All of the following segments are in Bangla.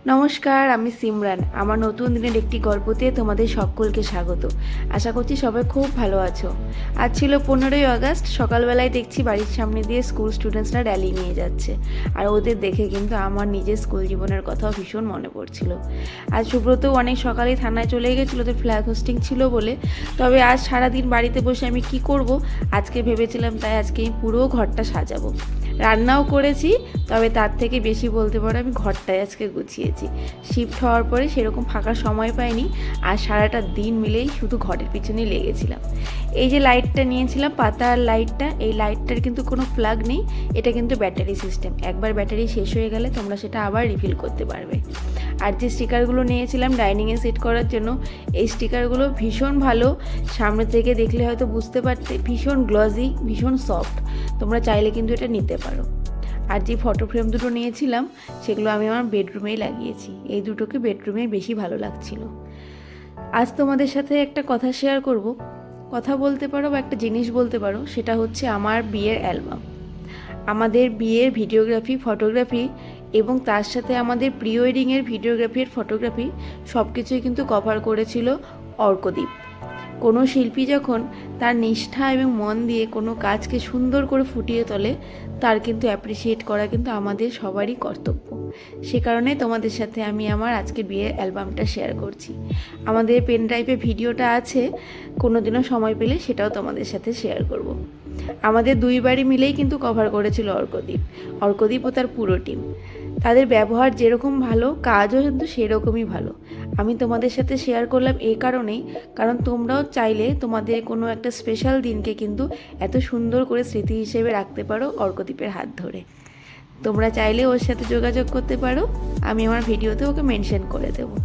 নমস্কার, আমি সিমরান। আমার নতুন দিনের একটি গল্পতে তোমাদের সকলকে স্বাগত। আশা করছি সবাই খুব ভালো আছো। আজ ছিল 15ই আগস্ট। সকালবেলায় দেখছি বাড়ির সামনে দিয়ে স্কুল স্টুডেন্টসরা র্যালি নিয়ে যাচ্ছে, আর ওদের দেখে কিন্তু আমার নিজের স্কুল জীবনের কথাও ভীষণ মনে পড়ছিল। আজ সুব্রতও অনেক সকালেই থানায় চলে গেছিলো, ওদের ফ্ল্যাগ হোস্টিং ছিল বলে। তবে আজ সারাদিন বাড়িতে বসে আমি কি করব আজকে ভেবেছিলাম, তাই আজকে আমি পুরো ঘরটা সাজাবো। রান্নাও করেছি, তবে তার থেকে বেশি বলতে পারো আমি ঘরটাই আজকে গুছিয়েছি। শিফট হওয়ার পরে সেরকম ফাঁকা সময় পাইনি, আর সারাটা দিন মিলেই শুধু ঘরের পিছনেই লেগেছিলাম। এই যে লাইটটা নিয়েছিলাম, পাতার লাইটটা, এই লাইটটার কিন্তু কোনো প্লাগ নেই, এটা কিন্তু ব্যাটারি সিস্টেম। একবার ব্যাটারি শেষ হয়ে গেলে তোমরা সেটা আবার রিফিল করতে পারবে। আর যে স্টিকারগুলো নিয়েছিলাম ডাইনিংয়ে সেট করার জন্য, এই স্টিকারগুলো ভীষণ ভালো। সামনে থেকে দেখলে হয়তো বুঝতে পারতে, ভীষণ গ্লজি, ভীষণ সফট। তোমরা চাইলে কিন্তু এটা নিতে পারো। আর যে ফটো ফ্রেম দুটো নিয়েছিলাম সেগুলো আমি আমার বেডরুমেই লাগিয়েছি। এই দুটোকে বেডরুমে বেশি ভালো লাগছিল। আজ তোমাদের সাথে একটা কথা শেয়ার করব, কথা বলতে পারো বা একটা জিনিস বলতে পারো, সেটা হচ্ছে আমার বিয়ের অ্যালবাম। আমাদের বিয়ের ভিডিওগ্রাফি, ফটোগ্রাফি এবং তার সাথে আমাদের প্রি ওয়েডিংয়ের ভিডিওগ্রাফি আর ফটোগ্রাফি সব কিছুই কিন্তু কভার করেছিল অর্কদীপ। কোনো শিল্পী যখন তার নিষ্ঠা এবং মন দিয়ে কোনো কাজকে সুন্দর করে ফুটিয়ে তোলে, তার কিন্তু অ্যাপ্রিসিয়েট করা কিন্তু আমাদের সবারই কর্তব্য। সে কারণে তোমাদের সাথে আমি আমার আজকে বিয়ের অ্যালবামটা শেয়ার করছি। আমাদের পেন ড্রাইভে ভিডিওটা আছে, কোনো দিনও সময় পেলে সেটাও তোমাদের সাথে শেয়ার করব। আমাদের দুই বাড়ি মিলেই কিন্তু কভার করেছিল অর্কদীপ ও তার পুরো টিম। তাদের ব্যবহার যেরকম ভালো, কাজও কিন্তু সেরকমই ভালো। আমি তোমাদের সাথে শেয়ার করলাম এই কারণেই, কারণ তোমরাও চাইলে তোমাদের কোনো একটা স্পেশাল দিনকে কিন্তু এত সুন্দর করে স্মৃতি হিসেবে রাখতে পারো অর্কদীপের হাত ধরে। তোমরা চাইলে ওর সাথে যোগাযোগ করতে পারো, আমি আমার ভিডিওতে ওকে মেনশন করে দেবো।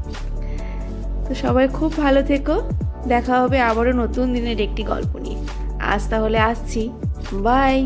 তো সবাই খুব ভালো থেকো, দেখা হবে আবারও নতুন দিনের একটি গল্প নিয়ে। আজ তাহলে আসছি, বাই।